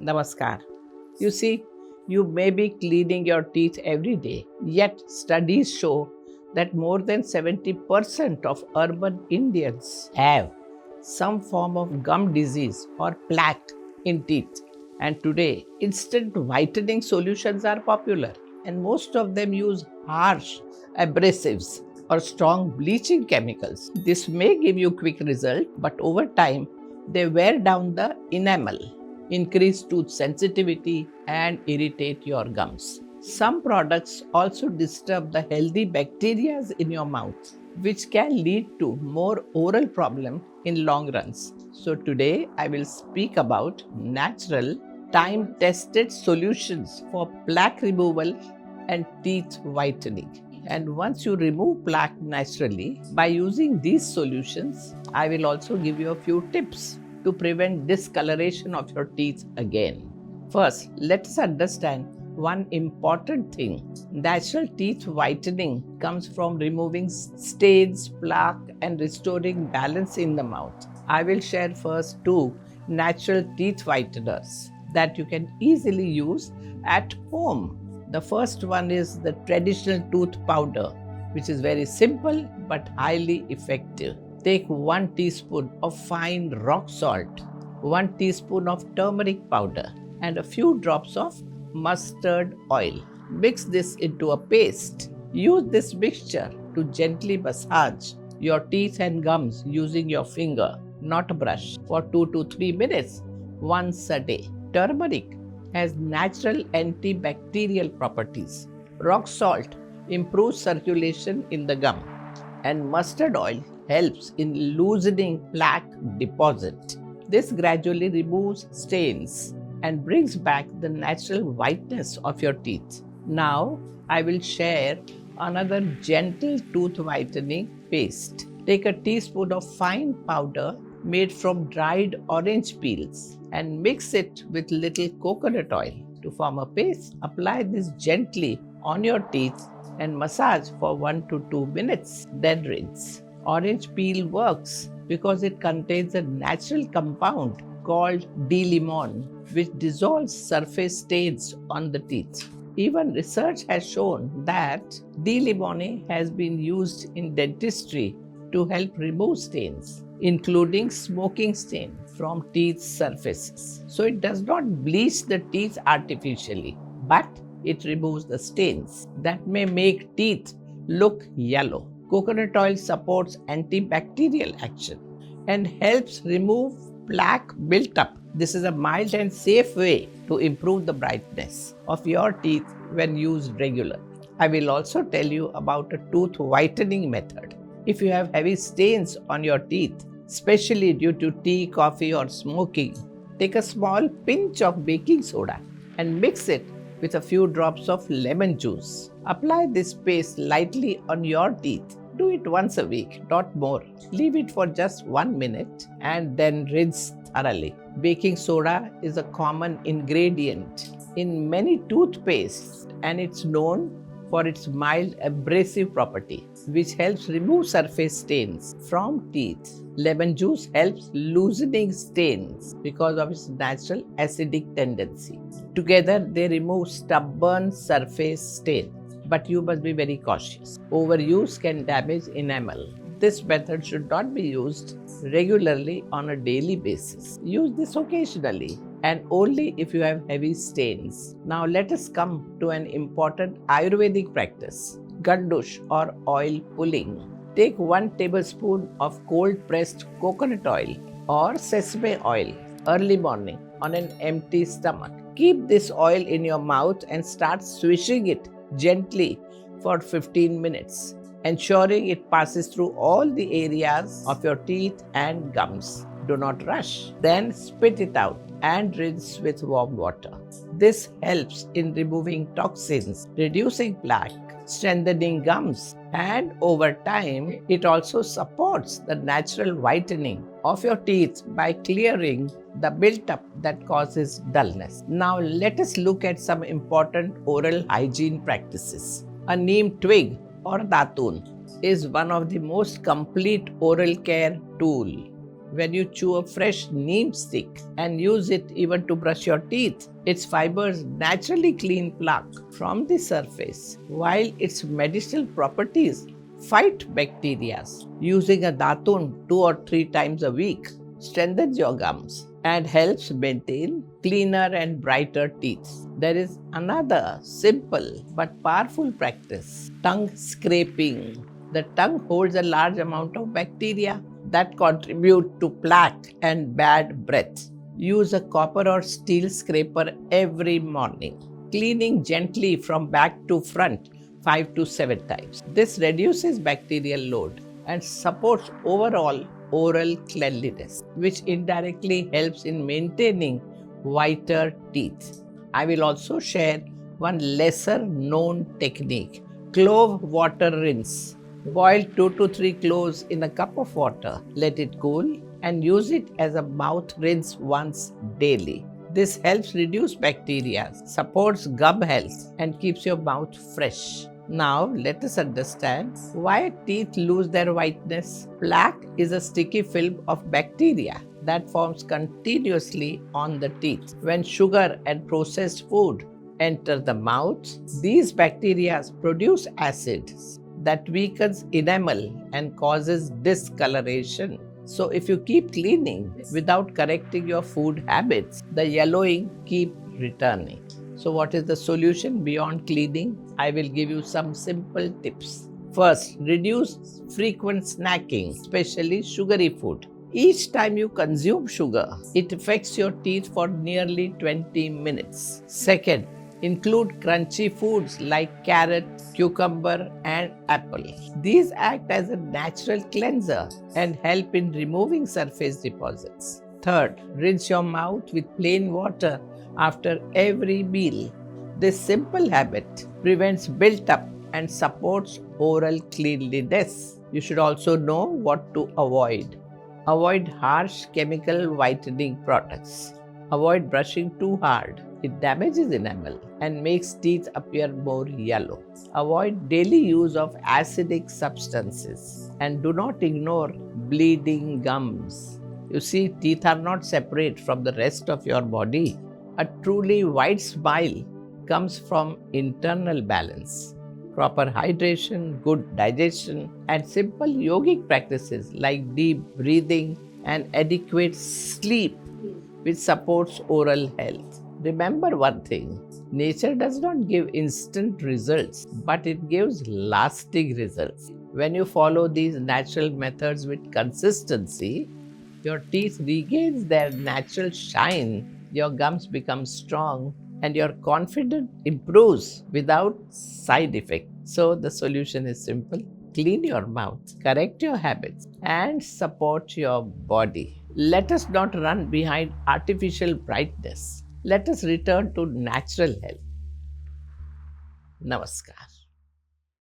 Namaskar. You see, you may be cleaning your teeth every day, yet studies show that more than 70% of urban Indians have some form of gum disease or plaque in teeth. And today, instant whitening solutions are popular, and most of them use harsh abrasives or strong bleaching chemicals. This may give you quick result, but over time, they wear down the enamel, increase tooth sensitivity, and irritate your gums. Some products also disturb the healthy bacteria in your mouth, which can lead to more oral problem in long runs. So today I will speak about natural, time-tested solutions for plaque removal and teeth whitening. And once you remove plaque naturally by using these solutions, I will also give you a few tips to prevent discoloration of your teeth again. First, let us understand one important thing. Natural teeth whitening comes from removing stains, plaque, and restoring balance in the mouth. I will share first two natural teeth whiteners that you can easily use at home. The first one is the traditional tooth powder, which is very simple but highly effective. Take 1 teaspoon of fine rock salt, 1 teaspoon of turmeric powder, and a few drops of mustard oil. Mix this into a paste. Use this mixture to gently massage your teeth and gums using your finger, not a brush, for 2 to 3 minutes once a day. Turmeric has natural antibacterial properties. Rock salt improves circulation in the gum, and mustard oil helps in loosening plaque deposit. This gradually removes stains and brings back the natural whiteness of your teeth. Now, I will share another gentle tooth whitening paste. Take a teaspoon of fine powder made from dried orange peels and mix it with little coconut oil to form a paste. Apply this gently on your teeth and massage for 1 to 2 minutes, then rinse. Orange peel works because it contains a natural compound called D-limon, which dissolves surface stains on the teeth. Even research has shown that D-limone has been used in dentistry to help remove stains, including smoking stain from teeth surfaces. So it does not bleach the teeth artificially, but it removes the stains that may make teeth look yellow. Coconut oil supports antibacterial action and helps remove plaque built up. This is a mild and safe way to improve the brightness of your teeth when used regularly. I will also tell you about a tooth whitening method. If you have heavy stains on your teeth, especially due to tea, coffee, or smoking, take a small pinch of baking soda and mix it with a few drops of lemon juice. Apply this paste lightly on your teeth. Do it once a week, not more. Leave it for just 1 minute and then rinse thoroughly. Baking soda is a common ingredient in many toothpastes, and it's known for its mild abrasive property, which helps remove surface stains from teeth. Lemon juice helps loosening stains because of its natural acidic tendency. Together, they remove stubborn surface stain. But you must be very cautious. Overuse can damage enamel. This method should not be used regularly on a daily basis. Use this occasionally and only if you have heavy stains. Now let us come to an important Ayurvedic practice, Gandush or oil pulling. Take 1 tablespoon of cold pressed coconut oil or sesame oil early morning on an empty stomach. Keep this oil in your mouth and start swishing it gently for 15 minutes, ensuring it passes through all the areas of your teeth and gums. Do not rush. Then spit it out and rinse with warm water. This helps in removing toxins, reducing plaque, strengthening gums, and over time, it also supports the natural whitening of your teeth by clearing the built-up that causes dullness. Now let us look at some important oral hygiene practices. A neem twig or datun is one of the most complete oral care tool, when you chew a fresh neem stick and use it even to brush your teeth. Its fibers naturally clean plaque from the surface, while its medicinal properties fight bacteria. Using a datun 2 or 3 times a week strengthens your gums and helps maintain cleaner and brighter teeth. There is another simple but powerful practice: tongue scraping. The tongue holds a large amount of bacteria that contribute to plaque and bad breath. Use a copper or steel scraper every morning, cleaning gently from back to front 5 to 7 times. This reduces bacterial load and supports overall oral cleanliness, which indirectly helps in maintaining whiter teeth. I will also share one lesser known technique: clove water rinse. Boil 2 to 3 cloves in a cup of water, let it cool, and use it as a mouth rinse once daily. This helps reduce bacteria, supports gum health, and keeps your mouth fresh. Now, let us understand why teeth lose their whiteness. Plaque is a sticky film of bacteria that forms continuously on the teeth. When sugar and processed food enter the mouth, these bacteria produce acids that weakens enamel and causes discoloration. So if you keep cleaning without correcting your food habits, the yellowing keep returning. So what is the solution beyond cleaning? I will give you some simple tips. First, reduce frequent snacking, especially sugary food. Each time you consume sugar, it affects your teeth for nearly 20 minutes. Second, include crunchy foods like carrot, cucumber, and apple. These act as a natural cleanser and help in removing surface deposits. Third, rinse your mouth with plain water after every meal. This simple habit prevents built-up and supports oral cleanliness. You should also know what to avoid. Avoid harsh chemical whitening products. Avoid brushing too hard. It damages enamel and makes teeth appear more yellow. Avoid daily use of acidic substances and do not ignore bleeding gums. You see, teeth are not separate from the rest of your body. A truly white smile comes from internal balance. Proper hydration, good digestion, and simple yogic practices like deep breathing and adequate sleep, which supports oral health. Remember one thing: nature does not give instant results, but it gives lasting results. When you follow these natural methods with consistency, your teeth regains their natural shine, your gums become strong, and your confidence improves without side effect. So the solution is simple: clean your mouth, correct your habits, and support your body. Let us not run behind artificial brightness. Let us return to natural health. Namaskar.